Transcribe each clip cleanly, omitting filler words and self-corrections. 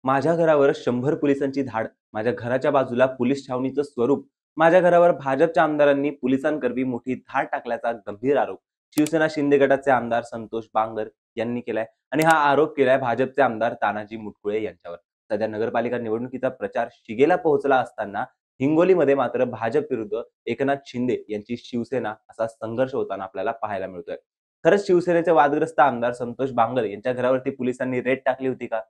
माझ्या घरावर 100 पोलिसांची धाड, माझ्या घराच्या बाजूला पोलीस छावणीचं स्वरूप, माझ्या घरावर भाजपच्या आमदारांनी पोलिसांकरवी मोठी धाड टाकल्याचा गंभीर आरोप शिवसेना शिंदे गटाचे आमदार संतोष बांगर यांनी केलाय आणि हा आरोप केलाय भाजपचे आमदार तानाजी मुटकुळे यांच्यावर. सध्या नगरपालिका निवडणुकीचा प्रचार शिगेला पोहोचला असताना हिंगोलीमध्ये मात्र भाजप विरुद्ध एकनाथ शिंदे यांची शिवसेना असा संघर्ष होताना आपल्याला पाहायला मिळतोय. खरंच शिवसेनेचे वादग्रस्त आमदार संतोष बांगर यांच्या घरावरती पोलिसांनी रेड टाकली होती का?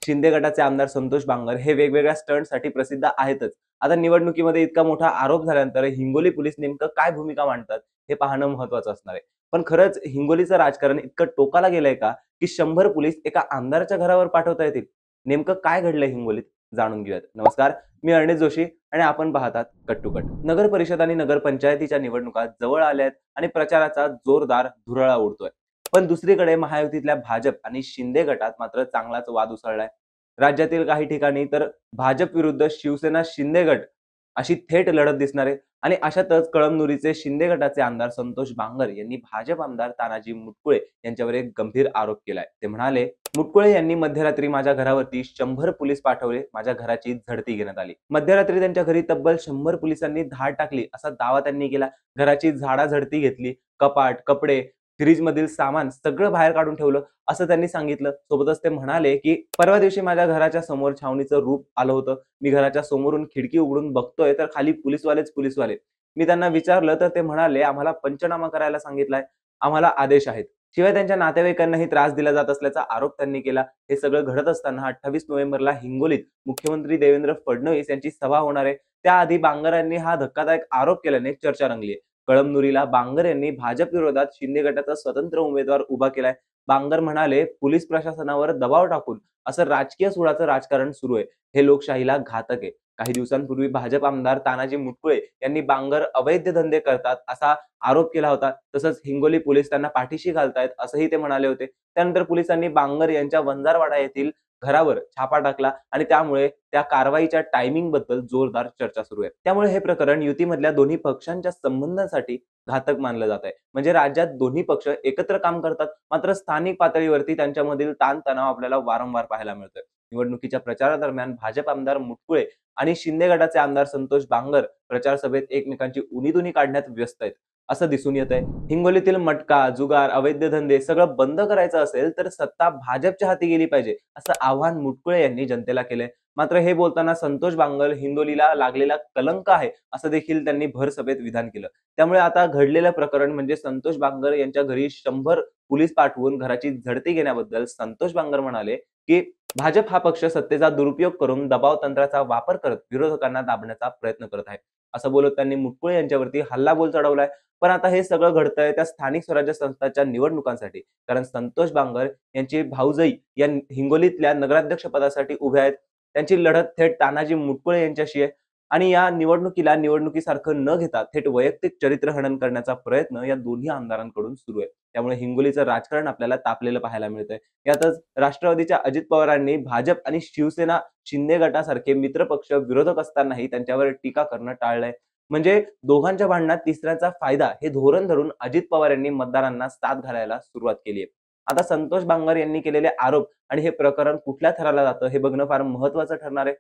शिंदे गटाचे आमदार संतोष बांगर हे वेगवेगळ्या स्टंटसाठी प्रसिद्ध आहेतच. आता निवडणुकीमध्ये इतका मोठा आरोप झाल्यानंतर हिंगोली पोलीस नेमकं काय भूमिका मांडतात हे पाहणं महत्त्वाचं असणार आहे. पण खरंच हिंगोलीचं राजकारण इतकं टोकाला गेलंय का, की 100 पोलीस एका आमदाराच्या घरावर पाठवता येतील? नेमकं काय घडलंय हिंगोलीत जाणून घेऊयात. नमस्कार, मी अर्णेश जोशी आणि आपण पाहतात कट टू कट. नगर परिषद आणि नगरपंचायतीच्या निवडणुका जवळ आल्या आहेत आणि प्रचाराचा जोरदार धुरळा उडतोय. पण दुसरीकडे महायुतीतल्या भाजप आणि शिंदे गटात मात्र चांगलाच वाद उसळलाय. राज्यातील काही ठिकाणी तर भाजप विरुद्ध शिवसेना शिंदे गट अशी थेट लढत दिसणार आहे आणि अशातच कळमनुरीचे शिंदे गटाचे आमदार संतोष बांगर यांनी भाजप आमदार तानाजी मुटकुळे यांच्यावर एक गंभीर आरोप केलाय. ते म्हणाले, मुटकुळे यांनी मध्यरात्री माझ्या घरावरती 100 पोलीस पाठवले, माझ्या घराची झडती घेण्यात आली. मध्यरात्री त्यांच्या घरी तब्बल 100 पोलिसांनी धाड टाकली असा दावा त्यांनी केला. घराची झाडाझडती घेतली, कपाट, कपडे, फ्रीज मधील सामान सगळं बाहेर काढून ठेवलं असं त्यांनी सांगितलं. सोबतच ते म्हणाले, की परवा दिवशी माझ्या घराच्या समोर छावणीचं रूप आलं होतं. मी घराच्या समोरून खिडकी उघडून बघतोय तर खाली पोलीसवाले. मी त्यांना विचारलं तर ते म्हणाले, आम्हाला पंचनामा करायला सांगितलाय, आम्हाला आदेश आहेत. शिवाय त्यांच्या नातेवाईकांनाही त्रास दिला जात असल्याचा आरोप त्यांनी केला. हे सगळं घडत असताना 28 नोव्हेंबरला हिंगोलीत मुख्यमंत्री देवेंद्र फडणवीस यांची सभा होणार आहे. त्याआधी बांगर यांनी हा धक्कादायक आरोप केल्याने चर्चा रंगली आहे. कळमनुरीला बांगर यांनी भाजप विरोधात शिंदे गटाचा स्वतंत्र उमेदवार उभा केलाय. बांगर म्हणाले, पोलीस प्रशासनावर दबाव टाकून असं राजकीय सुडाचं राजकारण सुरू आहे. हे लोकशाहीला घातक आहे. काही दिवसांपूर्वी भाजप आमदार तानाजी मुटकुळे यांनी बांगर अवैध धंदे करतात असा आरोप केला होता. तसंच हिंगोली पोलीस त्यांना पाठीशी घालतायत असंही ते म्हणाले होते. त्यानंतर पोलिसांनी बांगर यांच्या वंजारवाडा येथील घरावर छापा टाकला आणि त्यामुळे त्या कारवाईच्या टायमिंग बद्दल जोरदार चर्चा सुरू आहे. त्यामुळे हे प्रकरण युतीमधल्या दोन्ही पक्षांच्या संबंधांसाठी घातक मानलं जात आहे. म्हणजे राज्यात दोन्ही पक्ष एकत्र काम करतात, मात्र स्थानिक पातळीवरती त्यांच्यामधील ताणतणाव आपल्याला वारंवार पाहायला मिळतोय. निवडणुकीच्या प्रचारादरम्यान भाजप आमदार मुटकुळे आणि शिंदे गटाचे आमदार संतोष बांगर प्रचार सभेत एकमेकांची उनीदुनी काढण्यात व्यस्त आहेत असं दिसून येत आहे. हिंगोलीतील मटका, जुगार, अवैध धंदे सगळं बंद करायचं असेल तर सत्ता भाजपच्या हाती गेली पाहिजे असं आवाहन मुटकुळे यांनी जनतेला केलंय. मात्र हे बोलताना संतोष बांगर हिंगोलीला लागलेला कलंक आहे असं देखील त्यांनी भर सभेत विधान केलं. त्यामुळे आता घडलेलं प्रकरण म्हणजे संतोष बांगर यांच्या घरी 100 पोलीस पाठवून घराची झडती घेण्याबद्दल संतोष बांगर म्हणाले, की भाजप हा पक्ष सत्तेचा दुरुपयोग करून दबाव तंत्राचा वापर करत विरोधकांना दाबण्याचा प्रयत्न करत आहे असं बोलत त्यांनी मुटकुळे यांच्यावरती हल्लाबोल चढवलाय. पण आता हे सगळं घडतंय त्या स्थानिक स्वराज्य संस्थांच्या निवडणुकांसाठी, कारण संतोष बांगर यांची भाऊजाई या हिंगोलीतल्या नगराध्यक्ष पदासाठी उभे आहेत. त्यांची लढत थेट तानाजी मुटकुळे यांच्याशी आहे आणि या निवडणुकीला निवडणुकीसारखं न घेता थेट वैयक्तिक चरित्रहनन करण्याचा प्रयत्न या दोन्ही आमदारांकडून सुरू आहे. त्यामुळे हिंगोलीचं राजकारण आपल्याला तापलेलं पाहायला मिळतंय. यातच राष्ट्रवादीच्या अजित पवारांनी भाजप आणि शिवसेना शिंदे गटासारखे मित्रपक्ष विरोधक असतानाही त्यांच्यावर टीका करणं टाळलंय. म्हणजे दोघांच्या भांडणात तिसऱ्याचा फायदा हे धोरण धरून अजित पवार यांनी मतदारांना साथ घालायला सुरुवात केली आहे. आता संतोष बांगर यांनी केलेले आरोप आणि हे प्रकरण कुठल्या थराला जातं हे बघणं फार महत्त्वाचं ठरणार आहे.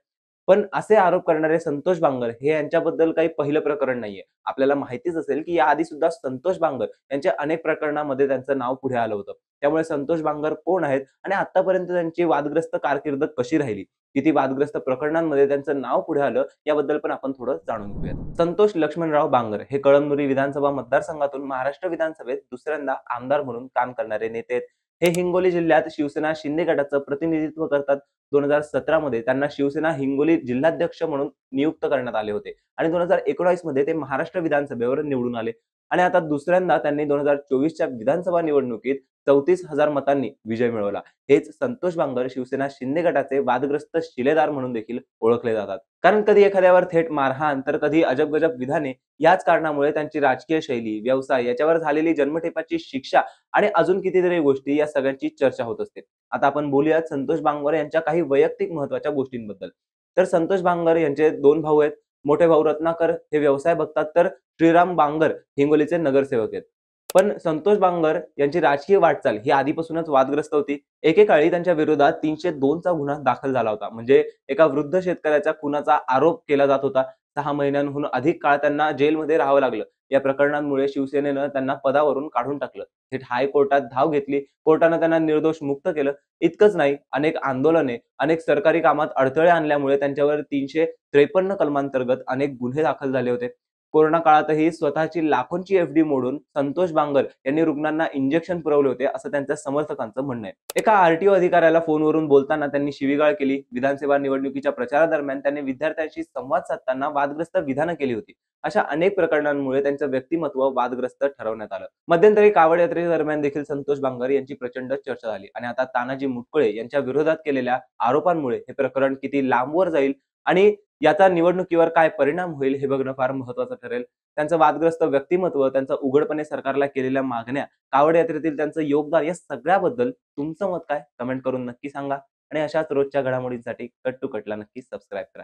पण असे आरोप करणारे संतोष बांगर हे यांच्याबद्दल काही पहिलं प्रकरण नाहीये. आपल्याला माहितीच असेल, की याआधी सुद्धा संतोष बांगर यांच्या अनेक प्रकरणामध्ये त्यांचं नाव पुढे आलं होतं. त्यामुळे संतोष बांगर कोण आहेत आणि आतापर्यंत त्यांची वादग्रस्त कारकीर्द कशी राहिली, किती वादग्रस्त प्रकरणांमध्ये त्यांचं नाव पुढे आलं याबद्दल पण आपण थोडं जाणून घेऊयात. संतोष लक्ष्मणराव बांगर हे कळमनुरी विधानसभा मतदारसंघातून महाराष्ट्र विधानसभेत दुसऱ्यांदा आमदार म्हणून काम करणारे नेते आहेत. हे हिंगोली जिल्ह्यात शिवसेना शिंदे गटाचं प्रतिनिधित्व करतात. 2017 मध्ये त्यांना शिवसेना हिंगोली जिल्हाध्यक्ष म्हणून नियुक्त करण्यात आले होते आणि 2019 मध्ये ते महाराष्ट्र विधानसभेवर निवडून आले आणि आता दुसऱ्यांदा त्यांनी 2024च्या विधानसभा निवडणुकीत 34,000 मतांनी विजय मिळवला. हेच संतोष बांगर शिवसेना शिंदे गटाचे वादग्रस्त शिलेदार म्हणून देखील ओळखले जातात. कारण कधी एखाद्यावर थेट मारहाण तर कधी अजबगजब विधाने, याच कारणामुळे त्यांची राजकीय शैली, व्यवसाय याच्यावर झालेली जन्मठेपाची शिक्षा आणि अजून कितीतरी गोष्टी या सगळ्यांची चर्चा होत असते. आता आपण बोलूयात संतोष बांगर यांच्या काही वैयक्तिक महत्त्वाच्या गोष्टींबद्दल. तर संतोष बांगर यांचे 2 भाऊ आहेत. मोठे भाऊ रत्नाकर हे व्यवसाय बघतात, तर श्रीराम बांगर हिंगोलीचे नगरसेवक आहेत. पण संतोष बांगर यांची राजकीय वाटचाल ही आधीपासूनच वादग्रस्त होती. एकेकाळी त्यांच्या विरोधात 302 चा गुन्हा दाखल झाला होता. म्हणजे एका वृद्ध शेतकऱ्याच्या खुनाचा आरोप केला जात होता. 6 महिन्यांहून अधिक काळ त्यांना जेलमध्ये राहावं लागलं. या प्रकरणांमुळे शिवसेनेनं त्यांना पदावरून काढून टाकलं. थेट हायकोर्टात धाव घेतली. कोर्टानं त्यांना निर्दोष मुक्त केलं. इतकंच नाही, अनेक आंदोलने, अनेक सरकारी कामात अडथळे आणल्यामुळे त्यांच्यावर 353 कलमांतर्गत अनेक गुन्हे दाखल झाले होते. कोरोना काळातही स्वतःची लाखोंची एफ-डी मोडून संतोष बांगर यांनी रुग्णांना इंजेक्शन पुरवले होते, असं त्यांच्या समर्थकांचं म्हणणं आहे. एका आर-टी-ओ अधिकाऱ्याला फोनवरून बोलताना त्यांनी शिवीगाळ केली. विधानसभा निवडणुकीच्या प्रचारादरम्यान त्यांनी विद्यार्थ्यांशी संवाद साधताना वादग्रस्त विधानं केली होती. अशा अनेक प्रकरणांमुळे त्यांचं व्यक्तिमत्व वादग्रस्त ठरवण्यात आलं. मध्यंतरी कावड यात्रेदरम्यान देखील संतोष बांगर यांची प्रचंड चर्चा झाली आणि आता तानाजी मुटकुळे यांच्या विरोधात केलेल्या आरोपांमुळे हे प्रकरण किती लांबवर जाईल आणि याचा निवडणुकीवर काय परिणाम होईल हे बघणं फार महत्त्वाचं ठरेल. त्यांचं वादग्रस्त व्यक्तिमत्व, त्यांचं उघडपणे सरकारला केलेल्या मागण्या, कावड यात्रेतील त्यांचं योगदान या सगळ्याबद्दल तुमचं मत काय? कमेंट करून नक्की सांगा आणि अशाच रोजच्या घडामोडींसाठी कट टू कटला नक्की सबस्क्राईब करा.